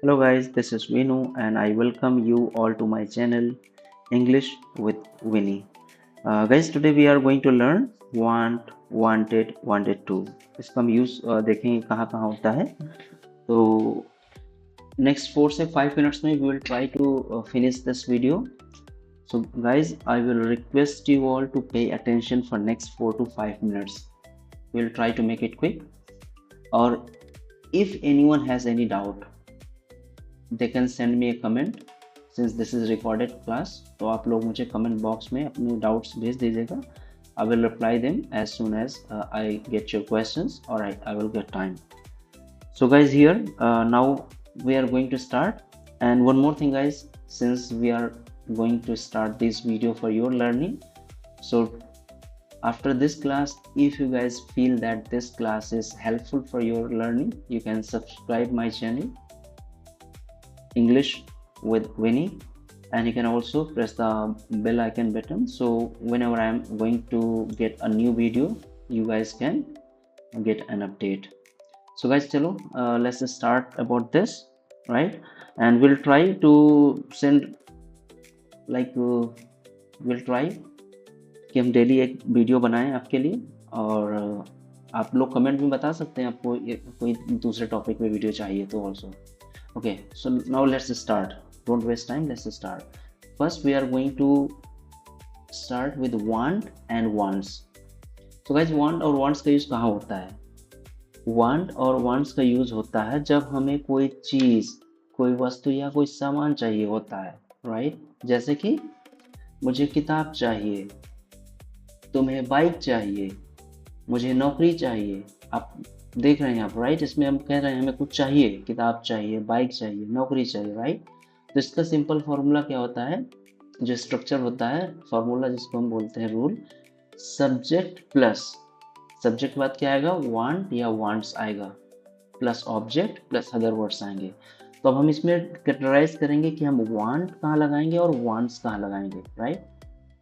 Hello guys, this is Vinu and I welcome you all to my channel English with Winnie. Guys, today we are going to learn want, wanted, wanted to. इसका हम use देखेंगे कहाँ कहाँ होता है. तो next 4 से 5 minutes में we will try to finish this video. So guys, I will request you all to pay attention for next 4 to 5 minutes. We will try to make it quick. Or if anyone has any doubt, they can send me a comment since this is recorded class. तो आप लोग मुझे comment box में अपने doubts भेज दीजिएगा. I will reply them as soon as I get your questions or I will get time. So guys, here now we are going to start. And one more thing guys, since we are going to start this video for your learning, so after this class, if you guys feel that this class is helpful for your learning, you can subscribe my channel English with Winnie, and you can also press the bell icon button, so whenever I am going to get a new video, you guys can get an update. So guys, chalo, let's start about this, right? And we'll try to send like we'll try कि हम daily एक video बनाएं आपके लिए. और आप लोग comment में बता सकते हैं आपको कोई दूसरे टॉपिक पे वीडियो चाहिए तो also. Okay, so now let's start. Don't waste time, let's start. First we are going to start with want and wants. So guys, want और wants का यूज कहाँ होता है? Want और wants का यूज होता है जब हमें कोई चीज, कोई वस्तु या कोई सामान चाहिए होता है, राइट? जैसे कि मुझे किताब चाहिए, तुम्हें बाइक चाहिए, मुझे नौकरी चाहिए. आप देख रहे हैं आप, राइट? इसमें हम कह रहे हैं हमें कुछ चाहिए, किताब चाहिए, बाइक चाहिए, नौकरी चाहिए, राइट? तो इसका सिंपल फॉर्मूला क्या होता है, जो स्ट्रक्चर होता है, फॉर्मूला जिसको हम बोलते हैं रूल, सब्जेक्ट प्लस सब्जेक्ट के बाद क्या आएगा, वांट या वांट्स आएगा, plus object plus other words आएंगे. तो अब हम इसमें कैटेगराइज करेंगे कि हम वांट कहाँ लगाएंगे और वांट्स कहाँ लगाएंगे, राइट?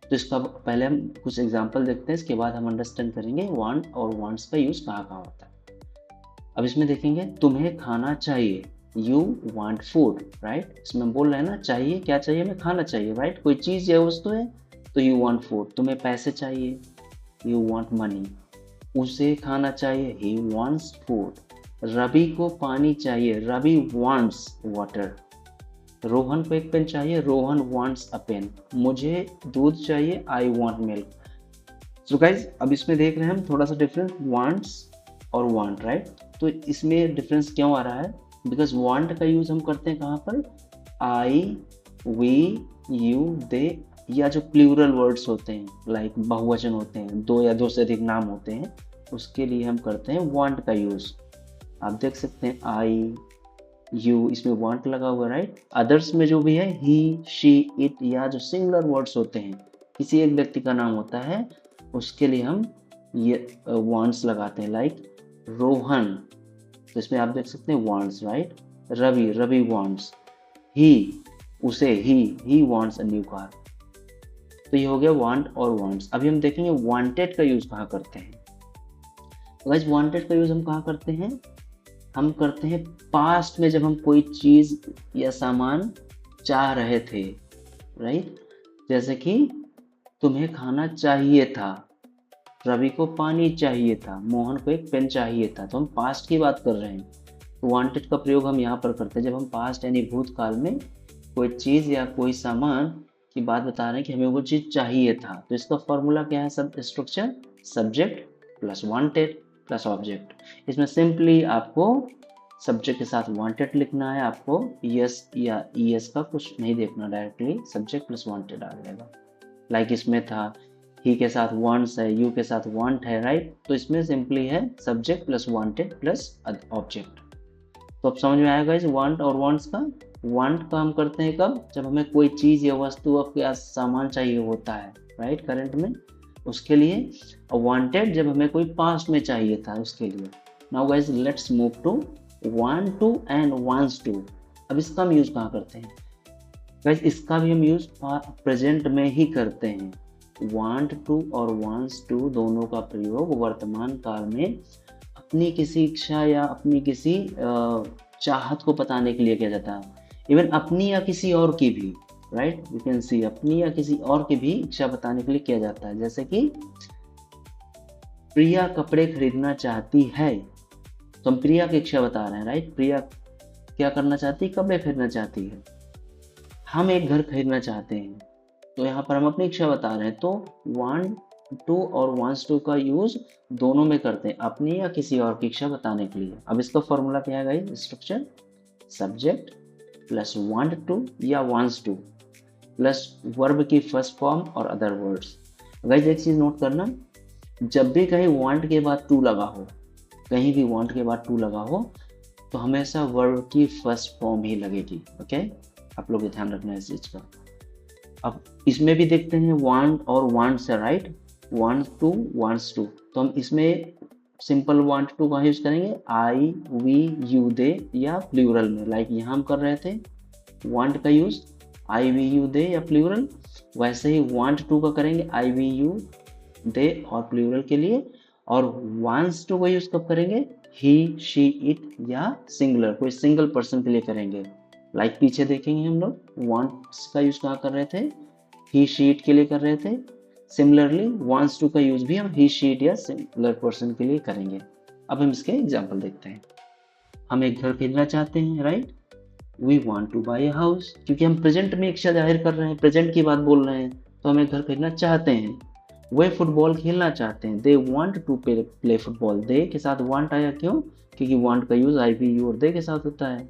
तो इसका पहले हम कुछ एग्जांपल देखते हैं, इसके बाद हम अंडरस्टैंड करेंगे वांट और वांट्स का यूज कहाँ कहाँ होता है. अब इसमें देखेंगे तुम्हें खाना चाहिए, यू वांट फूड, राइट? इसमें बोल रहे हैं ना, चाहिए, क्या चाहिए, हमें खाना चाहिए, राइट? कोई चीज या वस्तु है तो यू वांट फूड. तुम्हें पैसे चाहिए, यू वांट मनी. उसे खाना चाहिए, ही वांट्स फूड. रवि को पानी चाहिए, रवि वांट्स वाटर. रोहन को एक पेन चाहिए, रोहन वांट्स अ पेन. मुझे दूध चाहिए, I want milk. So guys, अब इसमें देख रहे हैं हम थोड़ा सा डिफरेंस, वांट्स और वांट, राइट? तो इसमें डिफरेंस क्यों आ रहा है? बिकॉज वांट का यूज हम करते हैं कहाँ पर, आई, वी, यू, दे, या जो प्लूरल वर्ड्स होते हैं, लाइक बहुवचन होते हैं, दो या दो से अधिक नाम होते हैं, उसके लिए हम करते हैं वांट का यूज. आप देख सकते हैं आई, यू, इसमें वांट लगा हुआ, राइट? अदर्स में जो भी है, ही, शी, इट, या जो सिंगुलर वर्ड्स होते हैं, किसी एक व्यक्ति का नाम होता है, उसके लिए हम ये वांट्स लगाते हैं. लाइक रोहन, तो इसमें आप देख सकते हैं wants, right? Ravi, Ravi wants. He, उसे, he wants a new car. तो ये हो गया वांट और वांट्स. अभी हम देखेंगे वांटेड का यूज कहाँ करते हैं. गाइस, वांटेड का यूज हम कहाँ करते हैं, हम करते हैं पास्ट में, जब हम कोई चीज या सामान चाह रहे थे, राइट? जैसे कि तुम्हें खाना चाहिए था, रवि को पानी चाहिए था, मोहन को एक पेन चाहिए था. तो हम पास्ट की बात कर रहे हैं. तो वांटेड का प्रयोग हम यहाँ पर करते हैं जब हम पास्ट यानी भूतकाल में कोई चीज या कोई सामान की बात बता रहे हैं कि हमें वो चीज चाहिए था. तो इसका फॉर्मूला क्या है, सब structure, subject plus wanted plus object. इसमें सिंपली आपको सब्जेक्ट के साथ वांटेड लिखना है, आपको यस या ईएस का कुछ नहीं देखना, डायरेक्टली सब्जेक्ट प्लस वांटेड आ जाएगा. लाइक इसमें था ही के साथ वांट्स है, यू के साथ वांट है, राइट? तो इसमें सिंपली है subject plus wanted plus object. तो अब समझ में आएगा इस वांट और वांट्स का. वांट का हम करते हैं कब, जब हमें कोई चीज या वस्तु या सामान चाहिए होता है, राइट, करंट में, उसके लिए. और वांटेड जब हमें कोई पास्ट में चाहिए था, उसके लिए. Now guys, let's move to want to and wants to. अब इसका हम यूज कहाँ करते हैं गाइस? इसका भी हम यूज प्रेजेंट में ही करते हैं. वांट टू और वांट्स टू दोनों का प्रयोग वर्तमान काल में अपनी किसी इच्छा या अपनी किसी चाहत को बताने के लिए किया जाता है। इवन अपनी या किसी और की भी, राइट, यू कैन सी अपनी या किसी और की भी इच्छा बताने के लिए किया जाता है। जैसे कि प्रिया कपड़े खरीदना चाहती है, तो हम प्रिया की इच्छा बता रहे हैं, राइट। प्रिया क्या करना चाहती है? कपड़े खरीदना चाहती है। हम एक घर खरीदना चाहते हैं, तो यहाँ पर हम अपनी इच्छा बता रहे हैं, तो वांट टू और वांट्स टू का यूज दोनों में करते हैं, अपनी या किसी और की इच्छा बताने के लिए। अब इसका फॉर्मूला क्या है guys? Structure subject plus want to या वांट्स टू प्लस वर्ब की फर्स्ट फॉर्म और अदर वर्ड्स। गाइस एक चीज नोट करना, जब भी कहीं वांट के बाद टू लगा हो, कहीं भी वांट के बाद टू लगा हो, तो हमेशा वर्ब की फर्स्ट फॉर्म ही लगेगी। ओके, आप लोग ध्यान रखना है इस चीज का। अब इसमें भी देखते हैं वांट और वांट्स है, right. Want to wants to, तो हम इसमें सिंपल वांट टू का यूज करेंगे आई वी यू दे या प्लूरल में। लाइक यहाँ हम कर रहे थे वांट का use I we you they या प्लूरल, वैसे ही वांट टू का करेंगे आई वी यू दे और प्लूरल के लिए। और वांट्स टू का यूज कब करेंगे? ही शी इट या सिंगुलर, कोई सिंगल पर्सन के लिए करेंगे। लाइक पीछे देखेंगे हम लोग वांट्स का यूज कहाँ कर रहे थे? ही शी इट के लिए कर रहे थे। सिमिलरली वांट्स टू का यूज भी हम ही शी इट या सिंगुलर पर्सन के लिए करेंगे। अब हम इसके एग्जांपल देखते हैं। हम एक घर खरीदना चाहते हैं, right. We want to buy a house, क्योंकि हम प्रेजेंट में इच्छा जाहिर कर रहे हैं, प्रेजेंट की बात बोल रहे हैं, तो हम एक घर खरीदना चाहते हैं। वे फुटबॉल खेलना चाहते हैं, they want to play football. They के साथ वांट आया, क्यों? क्योंकि वांट का यूज आई वी यू और दे के साथ होता है।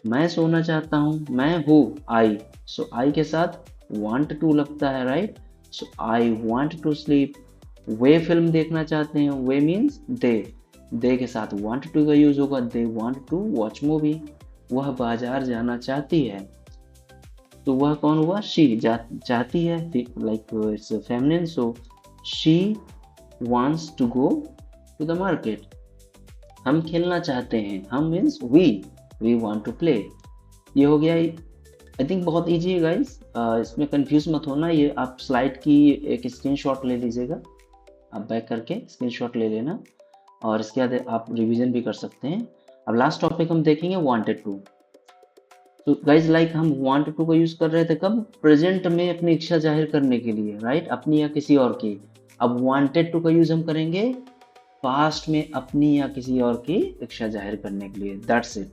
मैं सोना चाहता हूँ, मैं हूँ आई, सो आई के साथ वांट टू लगता है, right. So I want to sleep. वे फिल्म देखना चाहते हैं, वे मीन्स दे के साथ वांट टू का यूज होगा, they want to watch movie. वह बाजार जाना चाहती है, तो वह कौन हुआ? शी, चाहती है, like it's feminine, so she wants to go to the market. हम खेलना चाहते हैं, हम means we want to play. ये हो गया। आई थिंक बहुत इजी है गाइस, इसमें कंफ्यूज मत होना। ये आप स्लाइड की एक स्क्रीनशॉट ले लीजिएगा, आप बैक करके स्क्रीनशॉट ले लेना, और इसके बाद आप रिवीजन भी कर सकते हैं। अब लास्ट टॉपिक हम देखेंगे वांटेड टू। तो गाइज लाइक हम वांट टू का यूज कर रहे थे कब? प्रेजेंट में अपनी इच्छा जाहिर करने के लिए, राइट, अपनी या किसी और की। अब वांटेड टू का यूज हम करेंगे पास्ट में अपनी या किसी और की इच्छा जाहिर करने के लिए। दैट्स इट,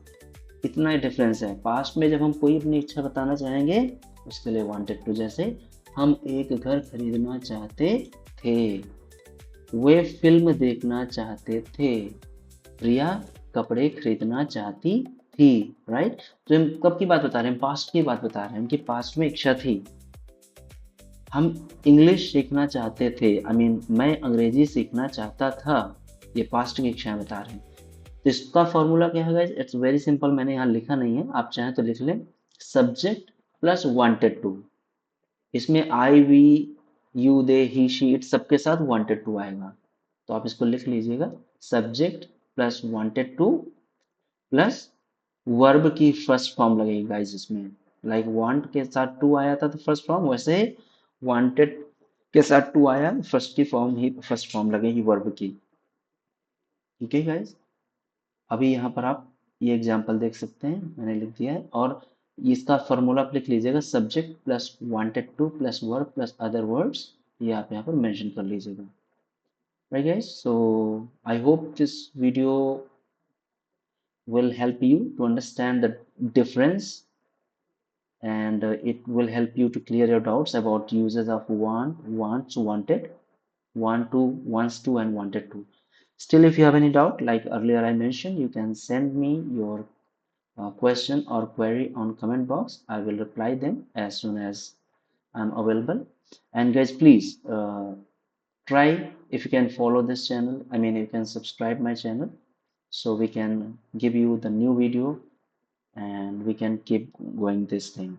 इतना ही डिफरेंस है। पास्ट में जब हम कोई अपनी इच्छा बताना चाहेंगे उसके लिए वांटेड टू, जैसे हम एक घर खरीदना चाहते थे, वे फिल्म देखना चाहते थे, प्रिया कपड़े खरीदना चाहती थी, राइट। तो हम कब की बात बता रहे हैं? पास्ट की बात बता रहे हैं, उनकी पास्ट में इच्छा थी। हम इंग्लिश सीखना चाहते थे, आई मीन मैं अंग्रेजी सीखना चाहता था, ये पास्ट की इच्छाएं बता रहे हैं। तो इसका फॉर्मूला क्या है गाइस? इट्स वेरी सिंपल, मैंने यहाँ लिखा नहीं है, आप चाहें तो लिख लें। सब्जेक्ट प्लस वांटेड टू, इसमें I we you they he she it सबके साथ वांटेड टू आएगा, तो आप इसको लिख लीजिएगा। Subject plus wanted to plus verb की फर्स्ट फॉर्म लगेगी गाइस इसमें। लाइक वांट के साथ टू आया था तो फर्स्ट फॉर्म, वैसे ही वांटेड के साथ टू आया, फर्स्ट की फॉर्म ही फर्स्ट फॉर्म लगेगी वर्ब की। ठीक है गाइस, अभी यहाँ पर आप ये एग्जांपल देख सकते हैं, मैंने लिख दिया है। और इसका फॉर्मूला आप लिख लीजिएगा, subject plus wanted to plus verb plus other words, ये आप यहाँ पर मेंशन कर लीजिएगा। Right guys, so I hope this video will help you to understand the difference, and it will help you to clear your doubts about uses of want, wants, wanted, want to, wants to, and wanted to. Still, if you have any doubt, like earlier I mentioned, you can send me your question or query on comment box. I will reply them as soon as I'm available. And guys, please try, if you can follow this channel, I mean you can subscribe my channel, so we can give you the new video and we can keep going this thing.